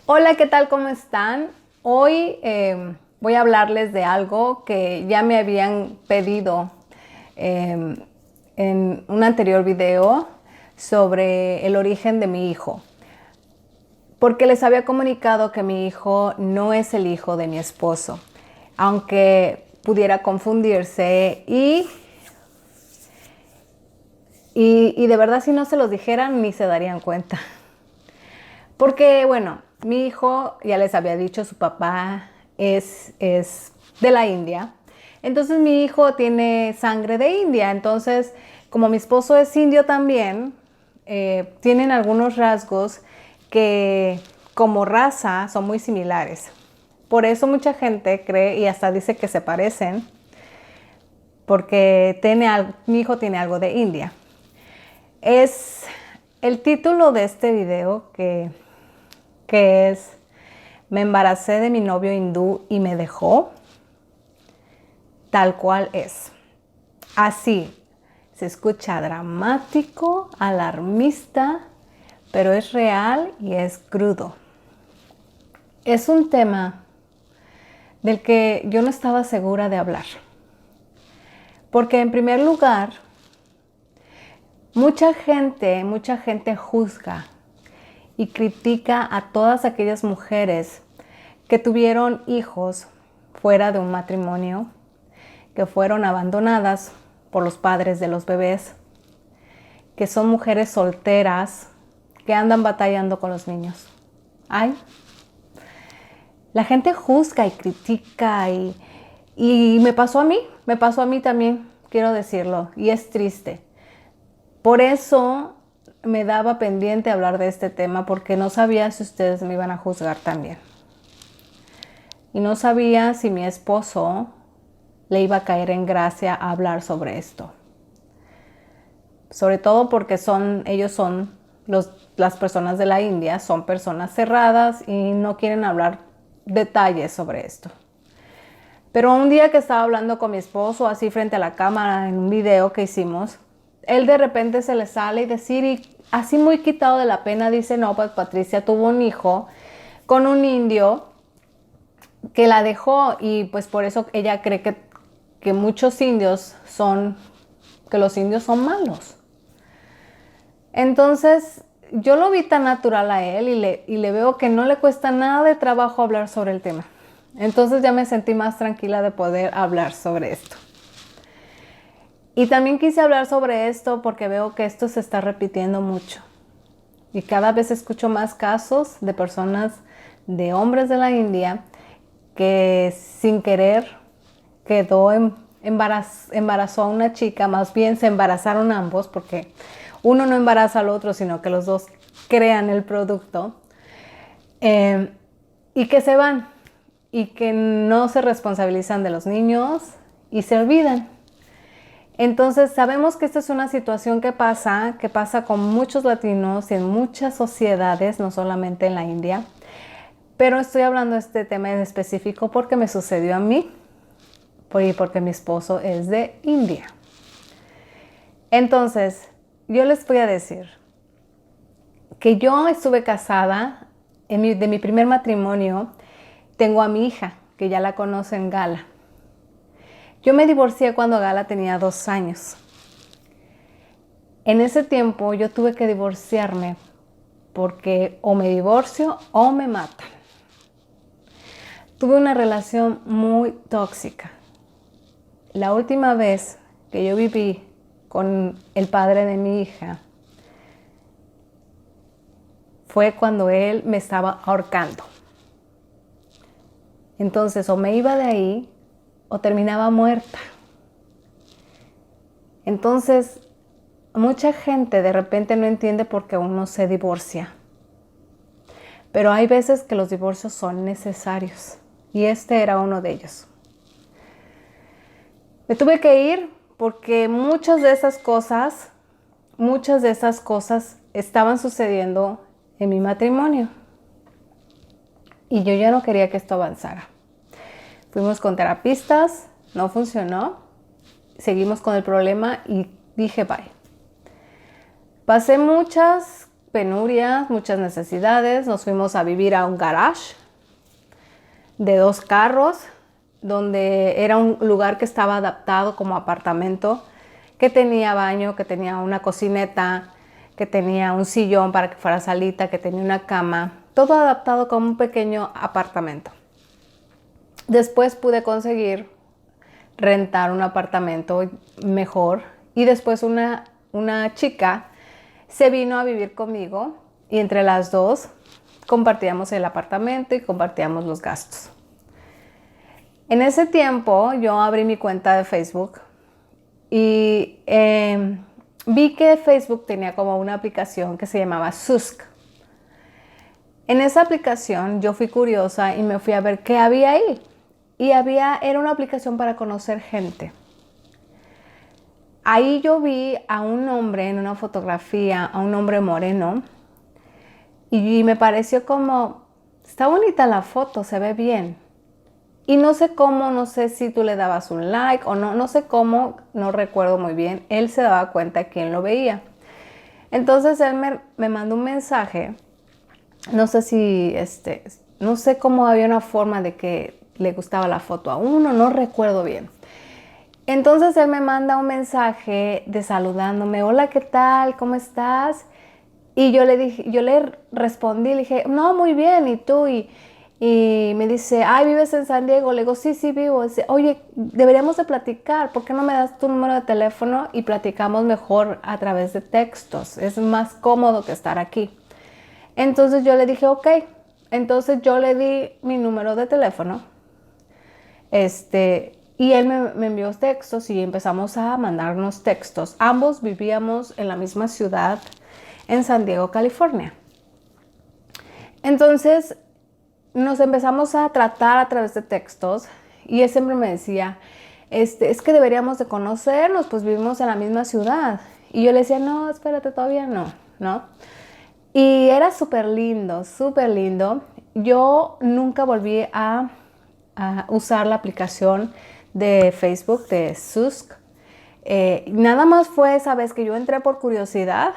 Hola, ¿qué tal? ¿Cómo están? Hoy voy a hablarles de algo que ya me habían pedido eh, en un anterior video sobre el origen de mi hijo, porque les había comunicado que mi hijo no es el hijo de mi esposo, aunque pudiera confundirse y de verdad si no se los dijeran ni se darían cuenta. Porque, bueno, mi hijo, ya les había dicho, su papá es de la India. Entonces mi hijo tiene sangre de India. Entonces, como mi esposo es indio también, tienen algunos rasgos que como raza son muy similares. Por eso mucha gente cree y hasta dice que se parecen, porque mi hijo tiene algo de India. Es el título de este video que es "Me embaracé de mi novio hindú y me dejó", tal cual es. Así, se escucha dramático, alarmista, pero es real y es crudo. Es un tema del que yo no estaba segura de hablar. Porque en primer lugar, mucha gente juzga y critica a todas aquellas mujeres que tuvieron hijos fuera de un matrimonio, que fueron abandonadas por los padres de los bebés, que son mujeres solteras que andan batallando con los niños. Ay, la gente juzga y critica y me pasó a mí también, quiero decirlo, y es triste. Por eso me daba pendiente hablar de este tema, porque no sabía si ustedes me iban a juzgar también. Y no sabía si mi esposo le iba a caer en gracia a hablar sobre esto. Sobre todo porque ellos son las personas de la India, son personas cerradas y no quieren hablar detalles sobre esto. Pero un día que estaba hablando con mi esposo así frente a la cámara en un video que hicimos, él de repente se le sale y decir, y así muy quitado de la pena, dice, no, pues Patricia tuvo un hijo con un indio que la dejó y pues por eso ella cree que los indios son malos. Entonces yo lo vi tan natural a él y le veo que no le cuesta nada de trabajo hablar sobre el tema. Entonces ya me sentí más tranquila de poder hablar sobre esto. Y también quise hablar sobre esto porque veo que esto se está repitiendo mucho. Y cada vez escucho más casos de personas, de hombres de la India, que sin querer embarazó a una chica, más bien se embarazaron ambos, porque uno no embaraza al otro, sino que los dos crean el producto, y que se van, y que no se responsabilizan de los niños y se olvidan. Entonces sabemos que esta es una situación que pasa con muchos latinos y en muchas sociedades, no solamente en la India. Pero estoy hablando de este tema en específico porque me sucedió a mí y porque mi esposo es de India. Entonces, yo les voy a decir que yo estuve casada de mi primer matrimonio. Tengo a mi hija, que ya la conocen, Gala. Yo me divorcié cuando Gala tenía 2 años. En ese tiempo yo tuve que divorciarme porque o me divorcio o me matan. Tuve una relación muy tóxica. La última vez que yo viví con el padre de mi hija fue cuando él me estaba ahorcando. Entonces o me iba de ahí o terminaba muerta. Entonces mucha gente de repente no entiende por qué uno se divorcia. Pero hay veces que los divorcios son necesarios y este era uno de ellos. Me tuve que ir porque muchas de esas cosas estaban sucediendo en mi matrimonio. Y yo ya no quería que esto avanzara. Fuimos con terapistas, no funcionó. Seguimos con el problema y dije bye. Pasé muchas penurias, muchas necesidades. Nos fuimos a vivir a un garage de 2 carros, donde era un lugar que estaba adaptado como apartamento, que tenía baño, que tenía una cocineta, que tenía un sillón para que fuera salita, que tenía una cama, todo adaptado como un pequeño apartamento. Después pude conseguir rentar un apartamento mejor y después una chica se vino a vivir conmigo y entre las dos compartíamos el apartamento y compartíamos los gastos. En ese tiempo yo abrí mi cuenta de Facebook y vi que Facebook tenía como una aplicación que se llamaba Susk. En esa aplicación yo fui curiosa y me fui a ver qué había ahí. Y era una aplicación para conocer gente. Ahí yo vi a un hombre en una fotografía, a un hombre moreno, y me pareció como, está bonita la foto, se ve bien. Y no sé cómo, no sé si tú le dabas un like o no, no sé cómo, no recuerdo muy bien. Él se daba cuenta quién lo veía. Entonces él me mandó un mensaje, no sé si, no sé cómo había una forma de que le gustaba la foto a uno, no recuerdo bien. Entonces él me manda un mensaje de saludándome, hola, ¿qué tal? ¿Cómo estás? Y yo le respondí, le dije, no, muy bien, ¿y tú? Y me dice, ay, ¿vives en San Diego? Le digo, sí, sí vivo. Dice, oye, deberíamos de platicar, ¿por qué no me das tu número de teléfono y platicamos mejor a través de textos? Es más cómodo que estar aquí. Entonces yo le dije, ok. Entonces yo le di mi número de teléfono. Y él me envió textos y empezamos a mandarnos textos. Ambos vivíamos en la misma ciudad, en San Diego, California. Entonces nos empezamos a tratar a través de textos y él siempre me decía, es que deberíamos de conocernos, pues vivimos en la misma ciudad. Y yo le decía, no, espérate, todavía no, ¿no? Y era súper lindo, súper lindo. Yo nunca volví a usar la aplicación de Facebook de Susk. Nada más fue esa vez que yo entré por curiosidad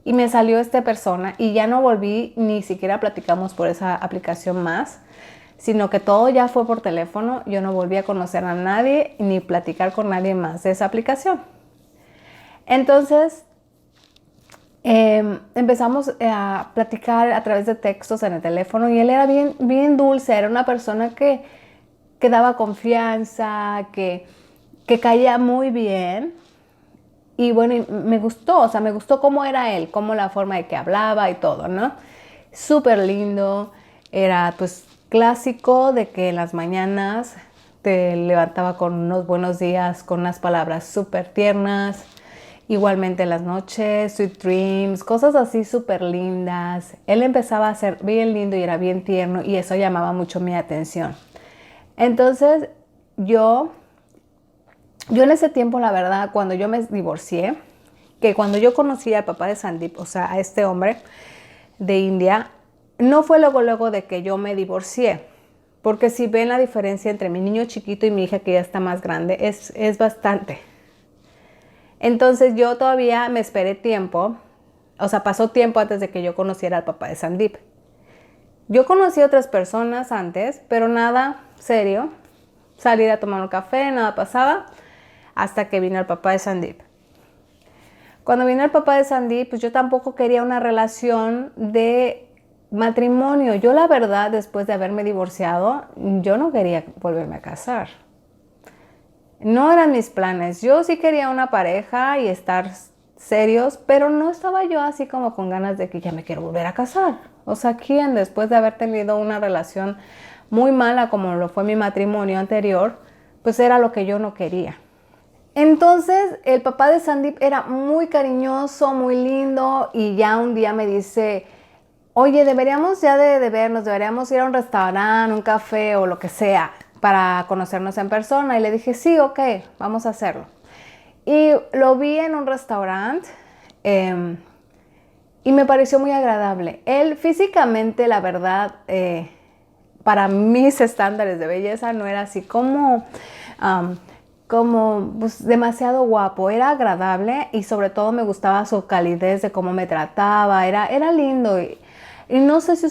y me salió esta persona y ya no volví, ni siquiera platicamos por esa aplicación más, sino que todo ya fue por teléfono. Yo no volví a conocer a nadie ni platicar con nadie más de esa aplicación. Entonces empezamos a platicar a través de textos en el teléfono y él era bien, bien dulce, era una persona que daba confianza, que caía muy bien. Y bueno, me gustó, o sea, me gustó cómo era él, cómo la forma de que hablaba y todo, ¿no? Súper lindo, era pues clásico de que en las mañanas te levantaba con unos buenos días, con unas palabras súper tiernas. Igualmente en las noches, sweet dreams, cosas así súper lindas. Él empezaba a ser bien lindo y era bien tierno y eso llamaba mucho mi atención. Entonces yo en ese tiempo, la verdad, cuando yo me divorcié, que cuando yo conocí al papá de Sandeep, o sea, a este hombre de India, no fue luego de que yo me divorcié. Porque si ven la diferencia entre mi niño chiquito y mi hija que ya está más grande, es bastante. Entonces yo todavía me esperé tiempo, o sea, pasó tiempo antes de que yo conociera al papá de Sandeep. Yo conocí a otras personas antes, pero nada serio. Salir a tomar un café, nada pasaba, hasta que vino el papá de Sandeep. Cuando vino el papá de Sandeep, pues yo tampoco quería una relación de matrimonio. Yo la verdad, después de haberme divorciado, yo no quería volverme a casar. No eran mis planes. Yo sí quería una pareja y estar serios, pero no estaba yo así como con ganas de que ya me quiero volver a casar. O sea, ¿quién después de haber tenido una relación muy mala como lo fue mi matrimonio anterior, pues era lo que yo no quería? Entonces el papá de Sandeep era muy cariñoso, muy lindo y ya un día me dice, oye, deberíamos ya de vernos, deberíamos ir a un restaurante, un café o lo que sea para conocernos en persona. Y le dije, sí, ok, vamos a hacerlo. Y lo vi en un restaurante y me pareció muy agradable. Él físicamente, la verdad, para mis estándares de belleza no era así como como pues, demasiado guapo, era agradable y sobre todo me gustaba su calidez de cómo me trataba, era lindo y no sé si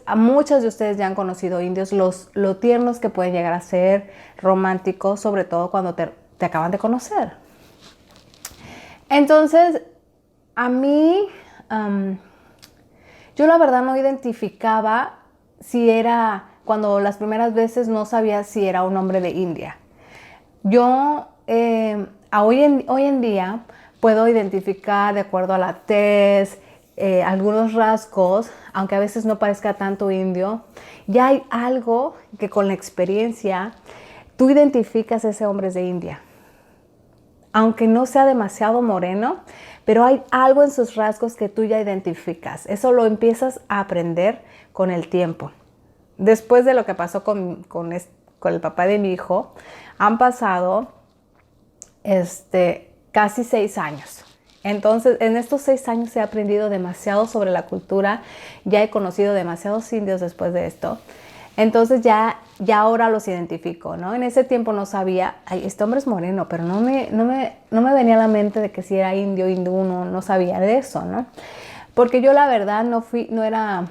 a muchas de ustedes ya han conocido indios, lo tiernos que pueden llegar a ser, románticos, sobre todo cuando te acaban de conocer. Entonces, a mí, yo la verdad no identificaba si era, cuando las primeras veces no sabía si era un hombre de India. Yo hoy en día puedo identificar de acuerdo a la tez, algunos rasgos, aunque a veces no parezca tanto indio, ya hay algo que con la experiencia tú identificas ese hombre es de India. Aunque no sea demasiado moreno, pero hay algo en sus rasgos que tú ya identificas. Eso lo empiezas a aprender con el tiempo. Después de lo que pasó con el papá de mi hijo, han pasado casi 6 años. Entonces, en estos 6 años he aprendido demasiado sobre la cultura, ya he conocido demasiados indios después de esto. Entonces ya ahora los identifico, ¿no? En ese tiempo no sabía, ay, este hombre es moreno, pero no me venía a la mente de que si era indio, hindú, no sabía de eso, ¿no? Porque yo la verdad no era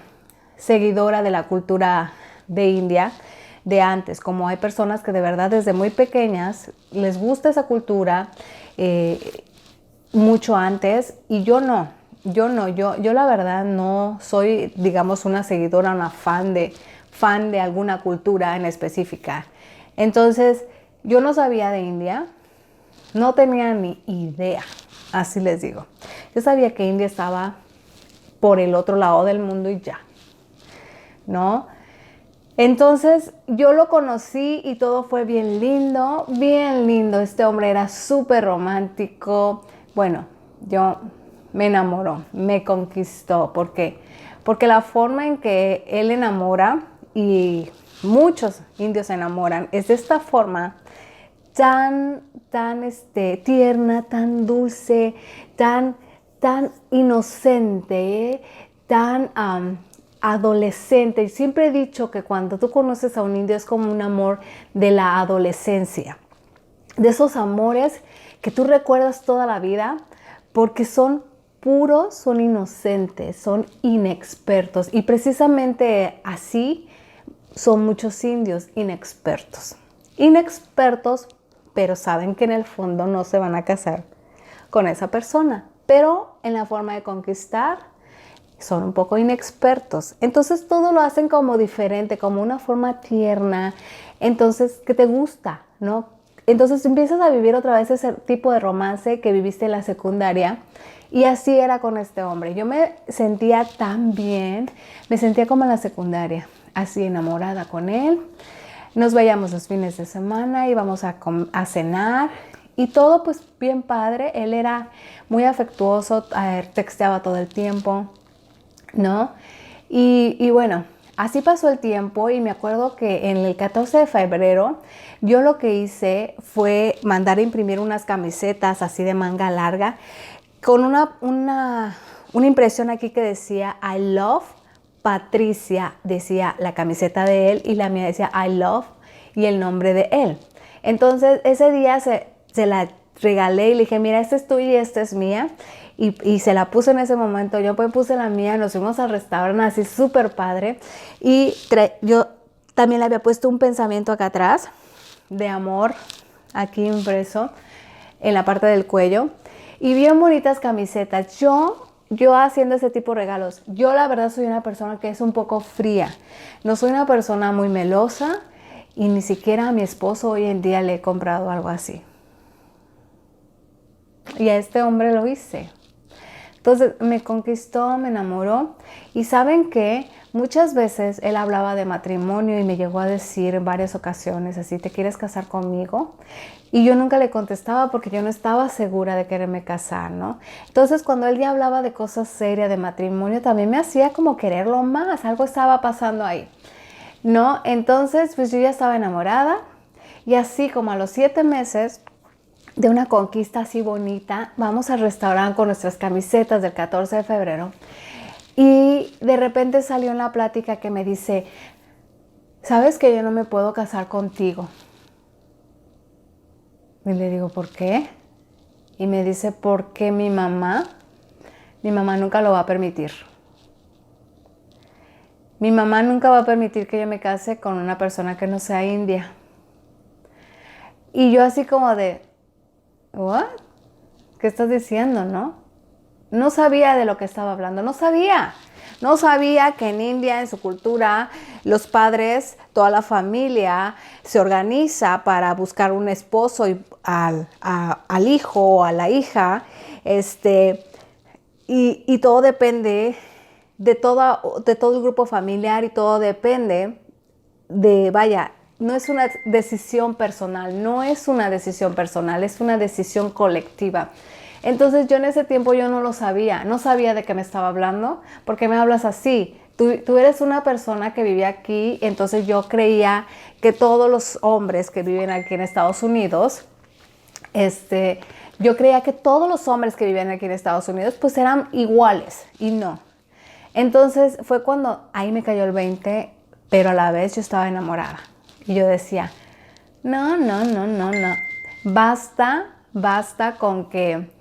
seguidora de la cultura de India de antes, como hay personas que de verdad desde muy pequeñas les gusta esa cultura mucho antes y yo la verdad no soy, digamos, una seguidora, una fan de alguna cultura en específica. Entonces, yo no sabía de India, no tenía ni idea, así les digo. Yo sabía que India estaba por el otro lado del mundo y ya, ¿no? Entonces, yo lo conocí y todo fue bien lindo, bien lindo. Este hombre era súper romántico. Bueno, me enamoró, me conquistó. ¿Por qué? Porque la forma en que él enamora, y muchos indios se enamoran, es de esta forma tan tierna, tan dulce, tan inocente, tan adolescente. Y siempre he dicho que cuando tú conoces a un indio es como un amor de la adolescencia, de esos amores que tú recuerdas toda la vida porque son puros, son inocentes, son inexpertos. Y precisamente así son muchos indios, inexpertos. Inexpertos, pero saben que en el fondo no se van a casar con esa persona. Pero en la forma de conquistar son un poco inexpertos. Entonces todo lo hacen como diferente, como una forma tierna. Entonces, que te gusta, ¿no? Entonces empiezas a vivir otra vez ese tipo de romance que viviste en la secundaria. Y así era con este hombre. Yo me sentía tan bien, me sentía como en la secundaria, así enamorada con él. Nos veíamos los fines de semana, íbamos a cenar y todo pues bien padre. Él era muy afectuoso, texteaba todo el tiempo, ¿no? Y bueno, así pasó el tiempo y me acuerdo que en el 14 de febrero yo lo que hice fue mandar a imprimir unas camisetas así de manga larga con una impresión aquí que decía I love Patricia, decía la camiseta de él y la mía decía I love y el nombre de él. Entonces ese día se la regalé y le dije, mira, esta es tuya y esta es mía. Y se la puse en ese momento, yo pues puse la mía, nos fuimos al restaurante así súper padre y yo también le había puesto un pensamiento acá atrás de amor, aquí impreso en la parte del cuello y bien bonitas camisetas. Yo haciendo ese tipo de regalos, yo la verdad soy una persona que es un poco fría, no soy una persona muy melosa y ni siquiera a mi esposo hoy en día le he comprado algo así. Y a este hombre lo hice. Entonces me conquistó, me enamoró y ¿saben qué? Muchas veces él hablaba de matrimonio y me llegó a decir en varias ocasiones así, ¿te quieres casar conmigo? Y yo nunca le contestaba porque yo no estaba segura de quererme casar, ¿no? Entonces cuando él ya hablaba de cosas serias, de matrimonio, también me hacía como quererlo más, algo estaba pasando ahí, ¿no? Entonces pues yo ya estaba enamorada y así como a los 7 meses de una conquista así bonita, vamos al restaurante con nuestras camisetas del 14 de febrero y de repente salió en la plática que me dice, ¿sabes que yo no me puedo casar contigo? Y le digo, ¿por qué? Y me dice, porque mi mamá nunca lo va a permitir. Mi mamá nunca va a permitir que yo me case con una persona que no sea india. Y yo así como de, ¿what? ¿Qué estás diciendo, no? No sabía de lo que estaba hablando, no sabía. No sabía que en India, en su cultura, los padres, toda la familia se organiza para buscar un esposo al hijo o a la hija. Y todo depende de todo el grupo familiar y todo depende vaya, no es una decisión personal, es una decisión colectiva. Entonces yo en ese tiempo yo no lo sabía, no sabía de qué me estaba hablando, porque me hablas así. Tú eres una persona que vive aquí, entonces yo creía que todos los hombres que viven aquí en Estados Unidos, yo creía que todos los hombres que vivían aquí en Estados Unidos pues eran iguales y no. Entonces fue cuando ahí me cayó el 20, pero a la vez yo estaba enamorada. Y yo decía, no. Basta con que...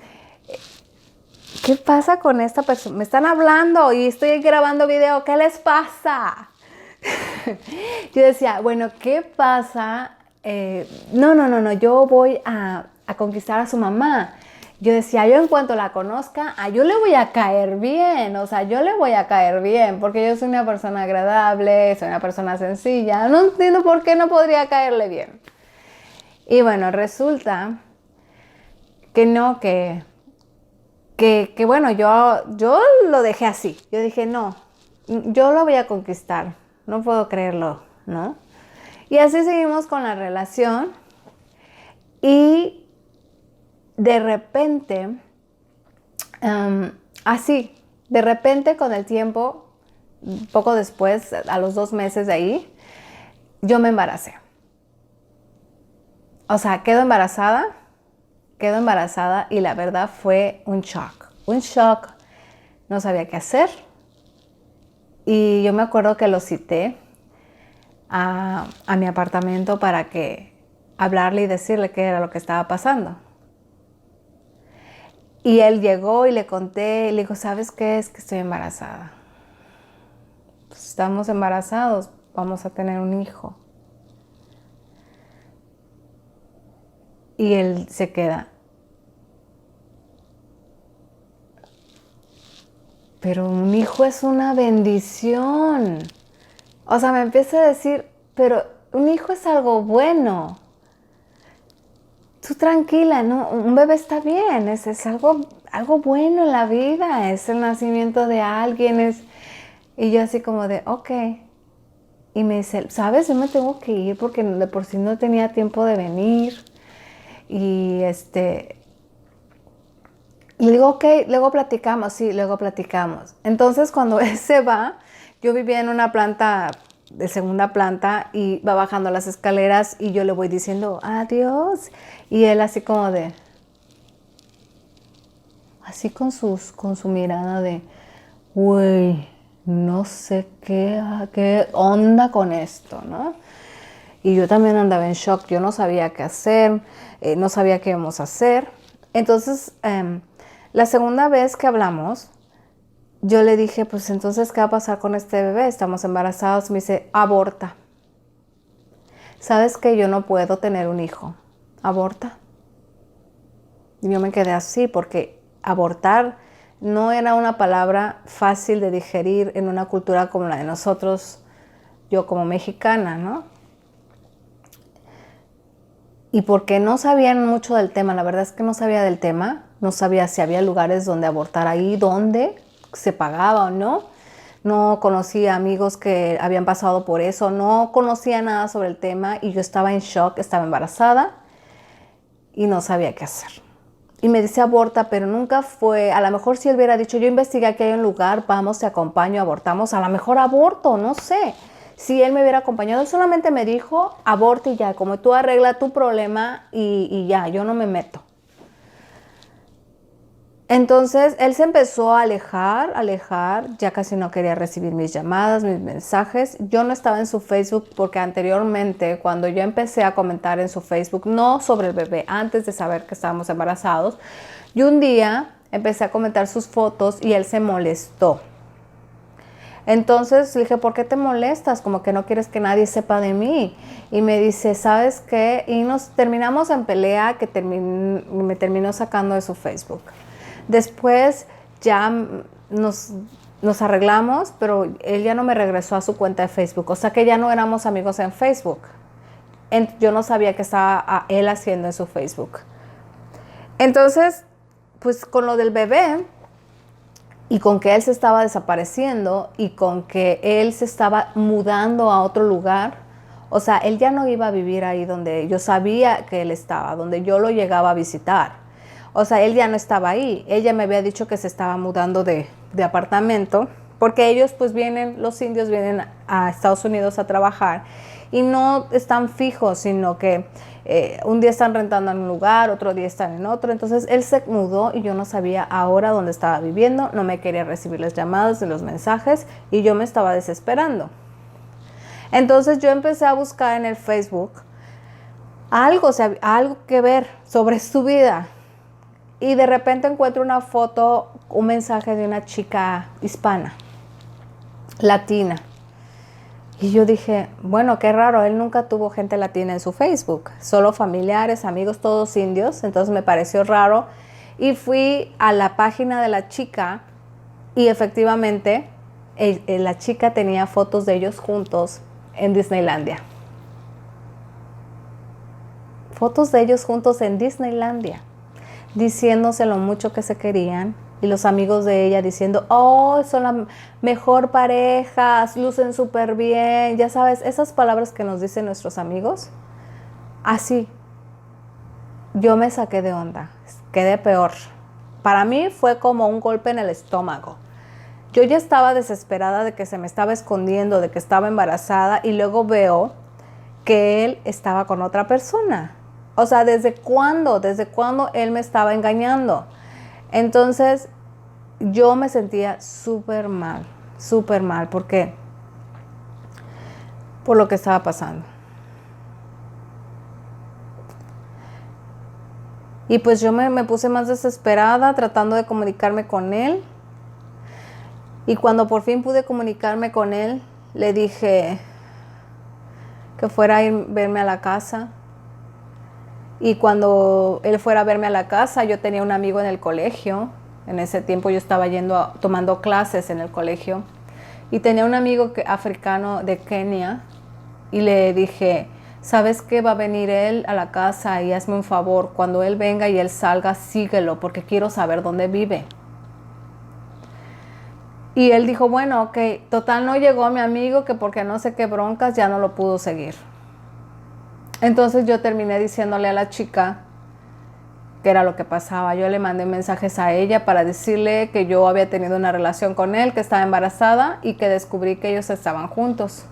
¿Qué pasa con esta persona? Me están hablando y estoy grabando video. ¿Qué les pasa? Yo decía, bueno, ¿qué pasa? No. Yo voy a conquistar a su mamá. Yo decía, yo en cuanto la conozca, yo le voy a caer bien, porque yo soy una persona agradable, soy una persona sencilla, no entiendo por qué no podría caerle bien. Y bueno, resulta que no, que bueno, yo lo dejé así, yo dije, no, yo lo voy a conquistar, no puedo creerlo, ¿no? Y así seguimos con la relación y de repente, de repente con el tiempo, poco después, a los 2 meses de ahí, yo me embaracé. O sea, quedo embarazada y la verdad fue un shock. No sabía qué hacer. Y yo me acuerdo que lo cité a mi apartamento para que hablarle y decirle qué era lo que estaba pasando. Y él llegó y le conté, y le dijo, ¿sabes qué? Es que estoy embarazada. Pues estamos embarazados, vamos a tener un hijo. Y él se queda. Pero un hijo es una bendición. O sea, me empieza a decir, pero un hijo es algo bueno. Tú tranquila, ¿no? Un bebé está bien, es algo bueno en la vida, es el nacimiento de alguien, Y yo así como de, ok. Y me dice, ¿sabes? Yo me tengo que ir porque de por sí no tenía tiempo de venir. Y le digo, ok, luego platicamos, sí, luego platicamos. Entonces cuando él se va, yo vivía en una planta de segunda planta y va bajando las escaleras y yo le voy diciendo adiós y él así como de así con su mirada de uy, no sé qué onda con esto, ¿no? Y yo también andaba en shock, yo no sabía qué hacer, no sabía qué íbamos a hacer. Entonces la segunda vez que hablamos yo le dije, pues entonces, ¿qué va a pasar con este bebé? Estamos embarazados. Me dice, aborta. ¿Sabes que yo no puedo tener un hijo? Aborta. Y yo me quedé así porque abortar no era una palabra fácil de digerir en una cultura como la de nosotros, yo como mexicana, ¿no? Y porque no sabían mucho del tema, la verdad es que no sabía del tema, no sabía si había lugares donde abortar ahí, dónde se pagaba o no. No conocía amigos que habían pasado por eso, no conocía nada sobre el tema y yo estaba en shock, estaba embarazada y no sabía qué hacer. Y me dice aborta, pero nunca fue, a lo mejor si él hubiera dicho, yo investigué aquí hay un lugar, vamos, te acompaño, abortamos, a lo mejor aborto, no sé. Si él me hubiera acompañado, él solamente me dijo, aborta y ya, como tú arregla tu problema y ya, yo no me meto. Entonces él se empezó a alejar, ya casi no quería recibir mis llamadas, mis mensajes. Yo no estaba en su Facebook porque anteriormente, cuando yo empecé a comentar en su Facebook, no sobre el bebé, antes de saber que estábamos embarazados, y un día empecé a comentar sus fotos y él se molestó. Entonces le dije, ¿por qué te molestas? Como que no quieres que nadie sepa de mí. Y me dice, ¿sabes qué? Y nos terminamos en pelea que me terminó sacando de su Facebook. Después ya nos arreglamos, pero él ya no me regresó a su cuenta de Facebook. O sea que ya no éramos amigos en Facebook. Yo no sabía qué estaba él haciendo en su Facebook. Entonces, pues con lo del bebé y con que él se estaba desapareciendo y con que él se estaba mudando a otro lugar, o sea, él ya no iba a vivir ahí donde yo sabía que él estaba, donde yo lo llegaba a visitar. O sea, él ya no estaba ahí. Ella me había dicho que se estaba mudando de apartamento, porque ellos pues los indios vienen a Estados Unidos a trabajar y no están fijos, sino que un día están rentando en un lugar, otro día están en otro. Entonces él se mudó y yo no sabía ahora dónde estaba viviendo, no me quería recibir las llamadas ni los mensajes y yo me estaba desesperando. Entonces yo empecé a buscar en el Facebook algo, o sea, algo que ver sobre su vida. Y de repente encuentro una foto, un mensaje de una chica hispana, latina. Y yo dije, bueno, qué raro, él nunca tuvo gente latina en su Facebook, solo familiares, amigos, todos indios. Entonces me pareció raro y fui a la página de la chica y efectivamente la chica tenía fotos de ellos juntos en Disneylandia. Fotos de ellos juntos en Disneylandia, diciéndose lo mucho que se querían, y los amigos de ella diciendo, oh, son la mejor pareja, lucen súper bien, ya sabes, esas palabras que nos dicen nuestros amigos. Así, yo me saqué de onda, quedé peor. Para mí fue como un golpe en el estómago. Yo ya estaba desesperada de que se me estaba escondiendo, de que estaba embarazada, y luego veo que él estaba con otra persona. O sea, ¿desde cuándo? ¿Desde cuándo él me estaba engañando? Entonces, yo me sentía súper mal, ¿por qué? Por lo que estaba pasando. Y pues yo me puse más desesperada tratando de comunicarme con él. Y cuando por fin pude comunicarme con él, le dije que fuera a verme a la casa. Y cuando él fuera a verme a la casa, yo tenía un amigo en el colegio. En ese tiempo yo estaba tomando clases en el colegio. Y tenía un amigo africano de Kenia. Y le dije, ¿sabes qué? Va a venir él a la casa y hazme un favor. Cuando él venga y él salga, síguelo porque quiero saber dónde vive. Y él dijo, bueno, ok, total no llegó mi amigo, que porque no sé qué broncas ya no lo pudo seguir. Entonces yo terminé diciéndole a la chica qué era lo que pasaba. Yo le mandé mensajes a ella para decirle que yo había tenido una relación con él, que estaba embarazada y que descubrí que ellos estaban juntos.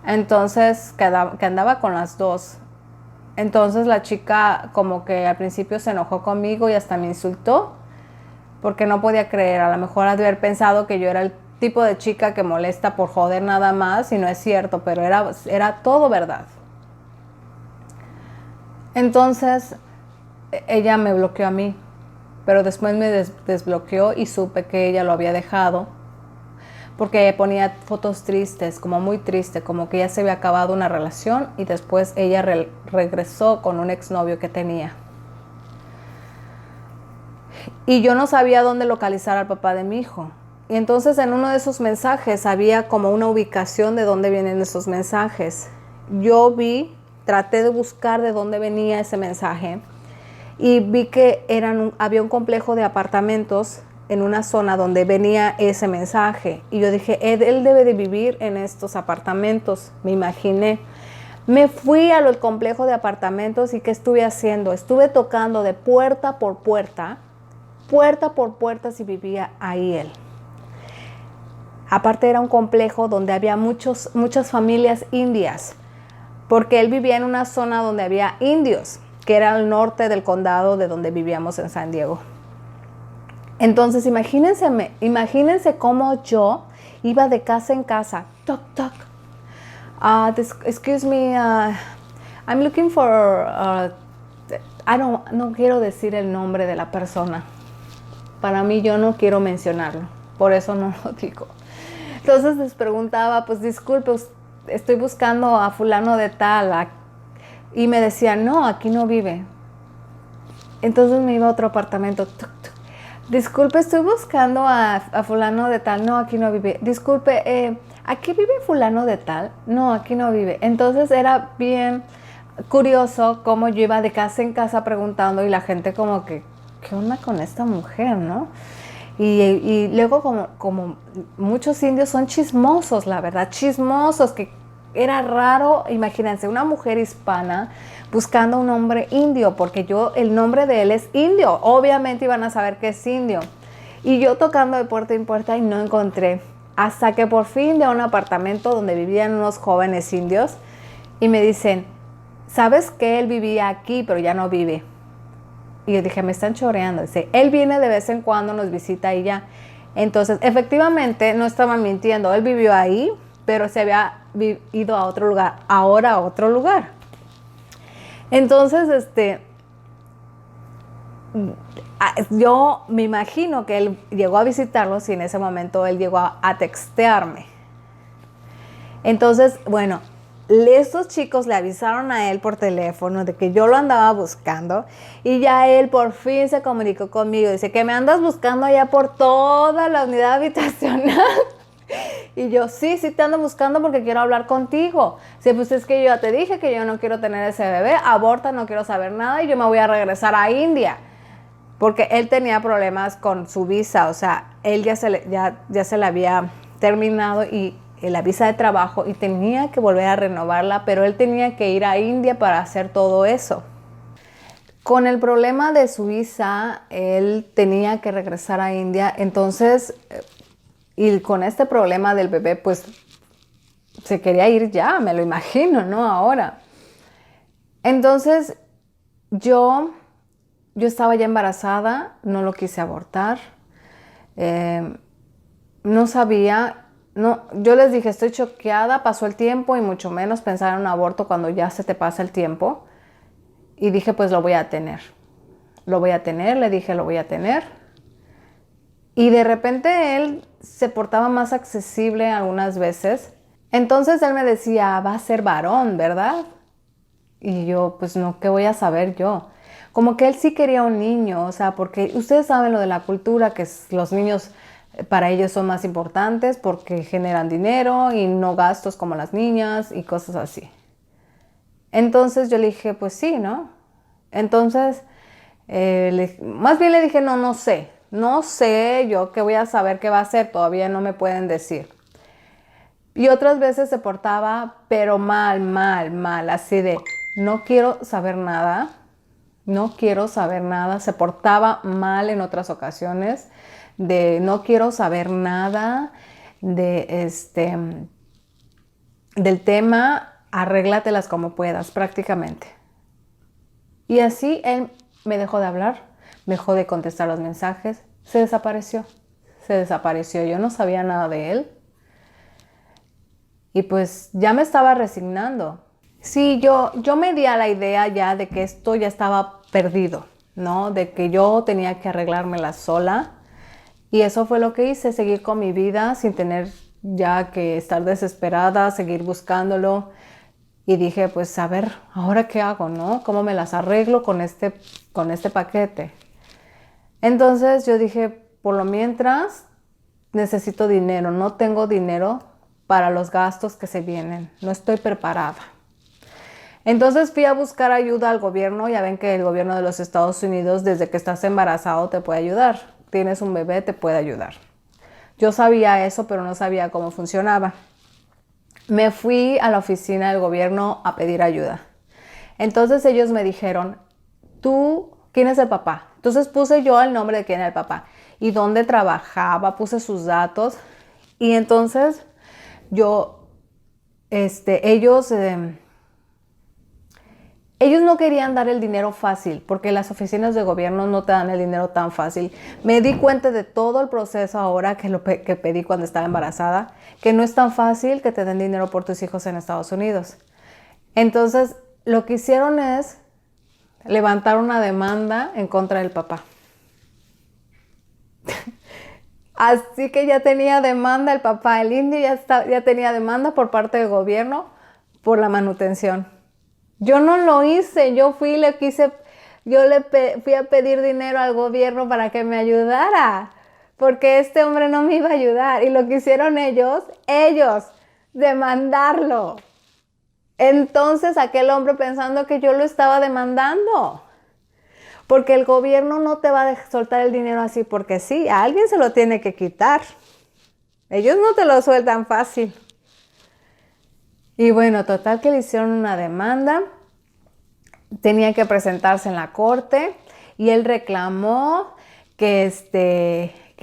Entonces que andaba con las dos. Entonces la chica como que al principio se enojó conmigo y hasta me insultó porque no podía creer. A lo mejor ha de haber pensado que yo era el tipo de chica que molesta por joder nada más, y no es cierto, pero era todo verdad. Entonces ella me bloqueó a mí, pero después me desbloqueó y supe que ella lo había dejado porque ponía fotos tristes, como muy triste, como que ya se había acabado una relación y después ella regresó con un exnovio que tenía. Y yo no sabía dónde localizar al papá de mi hijo. Y entonces en uno de esos mensajes había como una ubicación de dónde vienen esos mensajes. Yo traté de buscar de dónde venía ese mensaje y vi que había un complejo de apartamentos en una zona donde venía ese mensaje. Y yo dije, él debe de vivir en estos apartamentos, me imaginé. Me fui al complejo de apartamentos y ¿qué estuve haciendo? Estuve tocando de puerta por puerta si vivía ahí él. Aparte era un complejo donde había muchas familias indias, porque él vivía en una zona donde había indios. que era al norte del condado de donde vivíamos en San Diego. Entonces imagínense cómo yo iba de casa en casa, toc, toc. Excuse me, I'm looking for, no quiero decir el nombre de la persona. Para mí, yo no quiero mencionarlo, por eso no lo digo. Entonces les preguntaba, pues disculpe, estoy buscando a fulano de tal, y me decían, no, aquí no vive. Entonces me iba a otro apartamento, tuc, tuc. Disculpe, estoy buscando a fulano de tal, no, aquí no vive. Disculpe, ¿aquí vive fulano de tal? No, aquí no vive. Entonces era bien curioso cómo yo iba de casa en casa preguntando y la gente como que, ¿qué onda con esta mujer, no? Y luego como muchos indios son chismosos, la verdad, chismosos, que era raro, imagínense, una mujer hispana buscando un hombre indio, porque el nombre de él es indio, obviamente iban a saber que es indio. Y yo tocando de puerta en puerta y no encontré, hasta que por fin de un apartamento donde vivían unos jóvenes indios y me dicen, ¿sabes que él vivía aquí, pero ya no vive? Y yo dije, me están choreando. Dice, él viene de vez en cuando, nos visita y ya. Entonces, efectivamente, no estaba mintiendo. Él vivió ahí, pero se había ido a otro lugar. Ahora a otro lugar. Entonces, yo me imagino que él llegó a visitarlos y en ese momento él llegó a textearme. Entonces, bueno, estos chicos le avisaron a él por teléfono de que yo lo andaba buscando y ya él por fin se comunicó conmigo. Dice que me andas buscando allá por toda la unidad habitacional. Y yo, sí te ando buscando porque quiero hablar contigo. Sí, pues es que yo ya te dije que yo no quiero tener ese bebé, aborta, no quiero saber nada y yo me voy a regresar a India. Porque él tenía problemas con su visa, o sea, él ya se le había terminado y la visa de trabajo y tenía que volver a renovarla, pero él tenía que ir a India para hacer todo eso. Con el problema de su visa, él tenía que regresar a India, entonces, y con este problema del bebé, pues se quería ir ya, me lo imagino, ¿no? Ahora. Entonces, yo estaba ya embarazada, no lo quise abortar, no sabía. No, yo les dije, estoy choqueada, pasó el tiempo y mucho menos pensar en un aborto cuando ya se te pasa el tiempo. Y dije, pues lo voy a tener. Lo voy a tener, le dije, lo voy a tener. Y de repente él se portaba más accesible algunas veces. Entonces él me decía, va a ser varón, ¿verdad? Y yo, pues no, ¿qué voy a saber yo? Como que él sí quería un niño, o sea, porque ustedes saben lo de la cultura, que los niños para ellos son más importantes porque generan dinero y no gastos como las niñas y cosas así. Entonces yo le dije, pues sí, ¿no? Entonces, más bien le dije, no sé yo qué voy a saber qué va a hacer, todavía no me pueden decir. Y otras veces se portaba, pero mal, así de, no quiero saber nada, se portaba mal en otras ocasiones, de no quiero saber nada de del tema, arréglatelas como puedas, prácticamente. Y así él me dejó de hablar, me dejó de contestar los mensajes, se desapareció, yo no sabía nada de él. Y pues ya me estaba resignando. Sí, yo me di a la idea ya de que esto ya estaba perdido, ¿no? De que yo tenía que arreglármela sola. Y eso fue lo que hice, seguir con mi vida sin tener ya que estar desesperada, seguir buscándolo. Y dije, pues a ver, ¿ahora qué hago, no? ¿Cómo me las arreglo con este paquete? Entonces yo dije, por lo mientras necesito dinero, no tengo dinero para los gastos que se vienen, no estoy preparada. Entonces fui a buscar ayuda al gobierno. Ya ven que el gobierno de los Estados Unidos, desde que estás embarazado, te puede ayudar. Tienes un bebé, te puede ayudar. Yo sabía eso, pero no sabía cómo funcionaba. Me fui a la oficina del gobierno a pedir ayuda. Entonces ellos me dijeron, ¿quién es el papá? Entonces puse yo el nombre de quién era el papá y dónde trabajaba, puse sus datos. Y entonces ellos Ellos no querían dar el dinero fácil, porque las oficinas de gobierno no te dan el dinero tan fácil. Me di cuenta de todo el proceso ahora que pedí cuando estaba embarazada, que no es tan fácil que te den dinero por tus hijos en Estados Unidos. Entonces, lo que hicieron es levantar una demanda en contra del papá. Así que ya tenía demanda el papá, el indio ya tenía demanda por parte del gobierno por la manutención. Yo no lo hice, yo fui a pedir dinero al gobierno para que me ayudara, porque este hombre no me iba a ayudar. Y lo que hicieron ellos, demandarlo. Entonces aquel hombre pensando que yo lo estaba demandando. Porque el gobierno no te va a soltar el dinero así porque sí, a alguien se lo tiene que quitar. Ellos no te lo sueltan fácil. Y bueno, total que le hicieron una demanda, tenía que presentarse en la corte y él reclamó que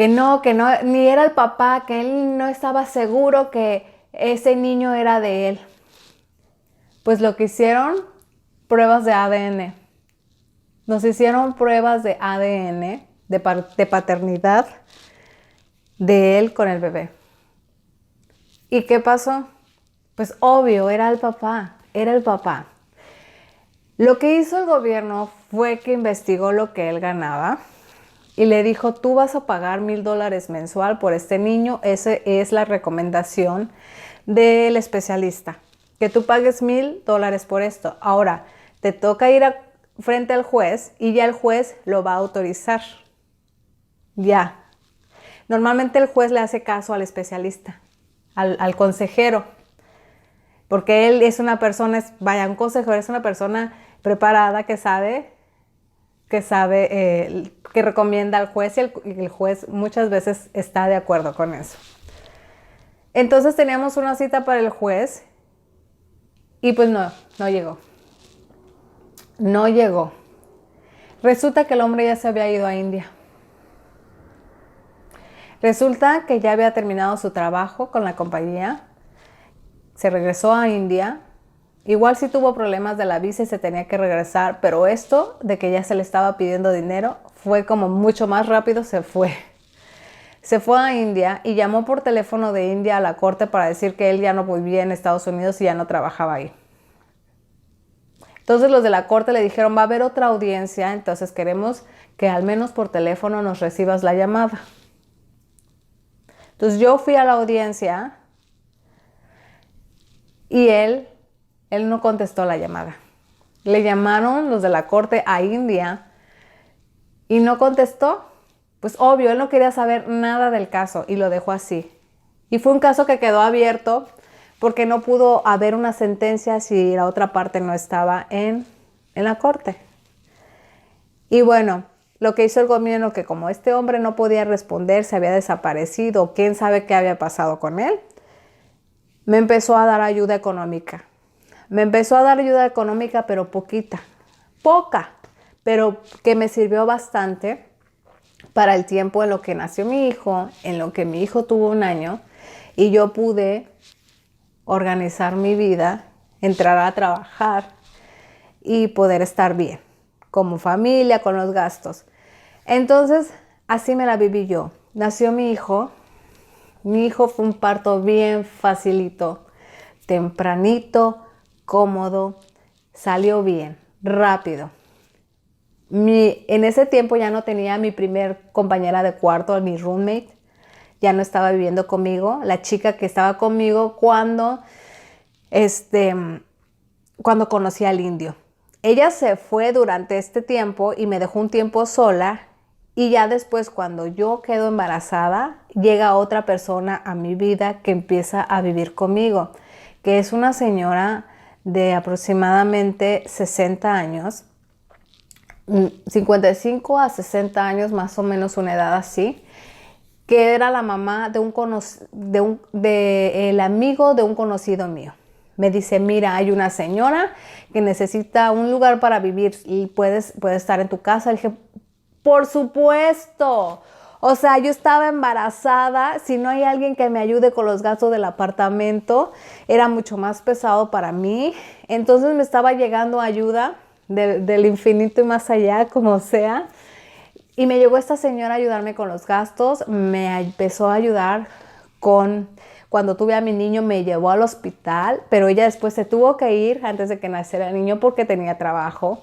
no, ni era el papá, que él no estaba seguro que ese niño era de él. Pues lo que hicieron, pruebas de ADN. Nos hicieron pruebas de ADN, de paternidad de él con el bebé. ¿Y qué pasó? Pues obvio, era el papá. Lo que hizo el gobierno fue que investigó lo que él ganaba y le dijo, tú vas a pagar $1,000 mensual por este niño. Esa es la recomendación del especialista, que tú pagues $1,000 por esto. Ahora, te toca ir frente al juez y ya el juez lo va a autorizar. Ya. Normalmente el juez le hace caso al especialista, al consejero. Porque él es una persona, un consejero es una persona preparada que recomienda al juez y el juez muchas veces está de acuerdo con eso. Entonces teníamos una cita para el juez y pues no llegó. No llegó. Resulta que el hombre ya se había ido a India. Resulta que ya había terminado su trabajo con la compañía. Se regresó a India, igual sí tuvo problemas de la visa y se tenía que regresar, pero esto de que ya se le estaba pidiendo dinero fue como mucho más rápido, se fue. Se fue a India y llamó por teléfono de India a la corte para decir que él ya no vivía en Estados Unidos y ya no trabajaba ahí. Entonces los de la corte le dijeron, va a haber otra audiencia, entonces queremos que al menos por teléfono nos recibas la llamada. Entonces yo fui a la audiencia y él no contestó la llamada. Le llamaron los de la corte a India y no contestó. Pues obvio, él no quería saber nada del caso y lo dejó así. Y fue un caso que quedó abierto porque no pudo haber una sentencia si la otra parte no estaba en la corte. Y bueno, lo que hizo el gobierno, que como este hombre no podía responder, se había desaparecido, quién sabe qué había pasado con él, me empezó a dar ayuda económica. Pero poca, pero que me sirvió bastante para el tiempo en lo que nació mi hijo, en lo que mi hijo tuvo 1 año y yo pude organizar mi vida, entrar a trabajar y poder estar bien, como familia, con los gastos. Entonces, así me la viví yo. Nació mi hijo. Mi hijo fue un parto bien facilito, tempranito, cómodo, salió bien, rápido. En ese tiempo ya no tenía mi primer compañera de cuarto, mi roommate, ya no estaba viviendo conmigo, la chica que estaba conmigo cuando conocí al indio. Ella se fue durante este tiempo y me dejó un tiempo sola. Y ya después, cuando yo quedo embarazada, llega otra persona a mi vida que empieza a vivir conmigo, que es una señora de aproximadamente 60 años, 55 a 60 años, más o menos una edad así, que era la mamá el amigo de un conocido mío. Me dice, mira, hay una señora que necesita un lugar para vivir y puedes estar en tu casa. Le dije, por supuesto. O sea, yo estaba embarazada. Si no hay alguien que me ayude con los gastos del apartamento, era mucho más pesado para mí. Entonces me estaba llegando ayuda del infinito y más allá, como sea. Y me llegó esta señora a ayudarme con los gastos, me empezó a ayudar cuando tuve a mi niño, me llevó al hospital, pero ella después se tuvo que ir antes de que naciera el niño porque tenía trabajo.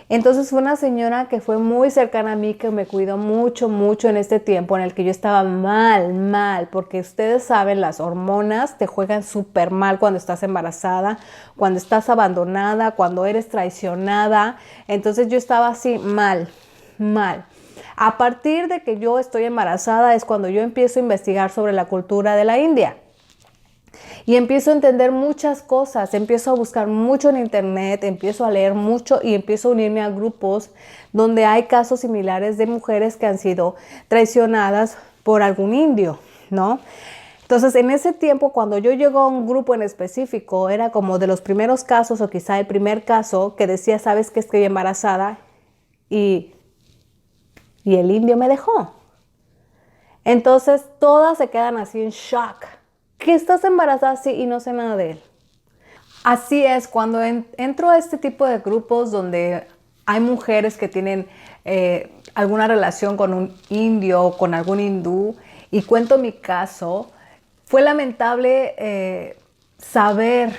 Entonces fue una señora que fue muy cercana a mí, que me cuidó mucho, mucho en este tiempo en el que yo estaba mal, porque ustedes saben, las hormonas te juegan súper mal cuando estás embarazada, cuando estás abandonada, cuando eres traicionada. Entonces yo estaba así mal. A partir de que yo estoy embarazada es cuando yo empiezo a investigar sobre la cultura de la India. Y empiezo a entender muchas cosas, empiezo a buscar mucho en internet, empiezo a leer mucho y empiezo a unirme a grupos donde hay casos similares de mujeres que han sido traicionadas por algún indio, ¿no? Entonces, en ese tiempo, cuando yo llego a un grupo en específico, era como de los primeros casos o quizá el primer caso que decía, ¿sabes que estoy embarazada? Y el indio me dejó. Entonces, todas se quedan así en shock. ¿Que estás embarazada? Sí, y no sé nada de él. Así es, cuando entro a este tipo de grupos donde hay mujeres que tienen alguna relación con un indio o con algún hindú y cuento mi caso, fue lamentable saber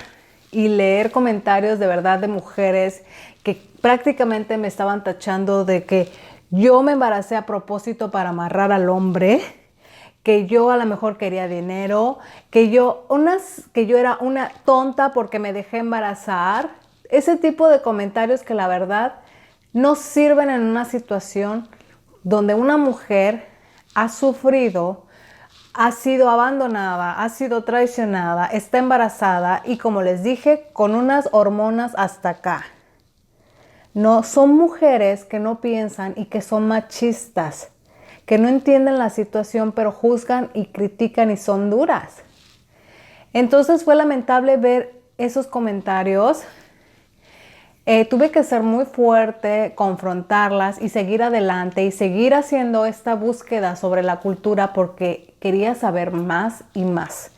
y leer comentarios de verdad de mujeres que prácticamente me estaban tachando de que yo me embaracé a propósito para amarrar al hombre, que yo a lo mejor quería dinero, que yo era una tonta porque me dejé embarazar. Ese tipo de comentarios que la verdad no sirven en una situación donde una mujer ha sufrido, ha sido abandonada, ha sido traicionada, está embarazada y, como les dije, con unas hormonas hasta acá. No, son mujeres que no piensan y que son machistas, que no entienden la situación, pero juzgan y critican y son duras. Entonces fue lamentable ver esos comentarios. Tuve que ser muy fuerte, confrontarlas y seguir adelante y seguir haciendo esta búsqueda sobre la cultura porque quería saber más y más.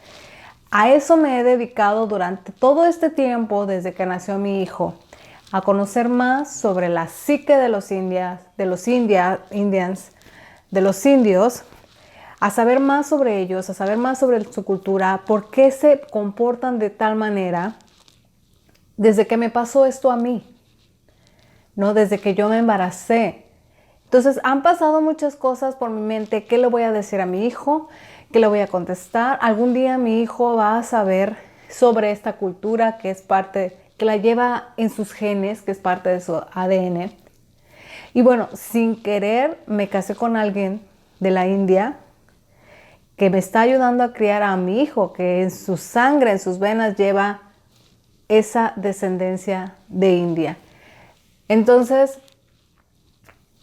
A eso me he dedicado durante todo este tiempo desde que nació mi hijo, a conocer más sobre la psique de los indios, a saber más sobre ellos, a saber más sobre su cultura, por qué se comportan de tal manera desde que me pasó esto a mí, ¿no? Desde que yo me embaracé. Entonces han pasado muchas cosas por mi mente. ¿Qué le voy a decir a mi hijo? ¿Qué le voy a contestar? Algún día mi hijo va a saber sobre esta cultura que es parte, que la lleva en sus genes, que es parte de su ADN. Y bueno, sin querer me casé con alguien de la India que me está ayudando a criar a mi hijo, que en su sangre, en sus venas lleva esa descendencia de India. Entonces,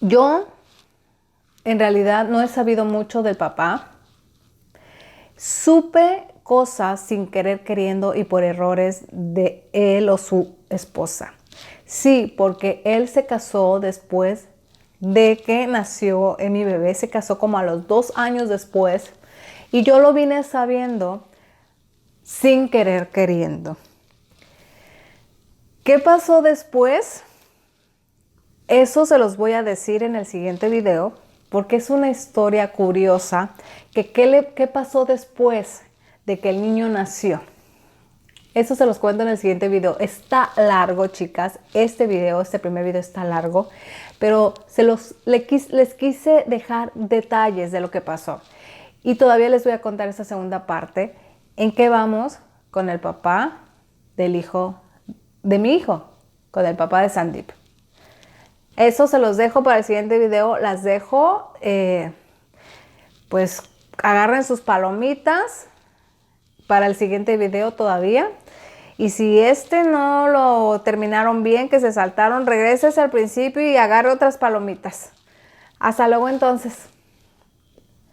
yo en realidad no he sabido mucho del papá. Supe cosas sin querer queriendo y por errores de él o su esposa. Sí, porque él se casó después de que nació mi bebé, se casó como a los 2 años después y yo lo vine sabiendo sin querer queriendo. ¿Qué pasó después? Eso se los voy a decir en el siguiente video porque es una historia curiosa que qué pasó después de que el niño nació. Eso se los cuento en el siguiente video. Está largo, chicas. Este primer video está largo, pero les quise dejar detalles de lo que pasó. Y todavía les voy a contar esta segunda parte, en qué vamos con el papá del hijo de mi hijo, con el papá de Sandeep. Eso se los dejo para el siguiente video. Las dejo, pues agarren sus palomitas para el siguiente video todavía. Y si no lo terminaron bien, que se saltaron, regreses al principio y agarre otras palomitas. Hasta luego entonces.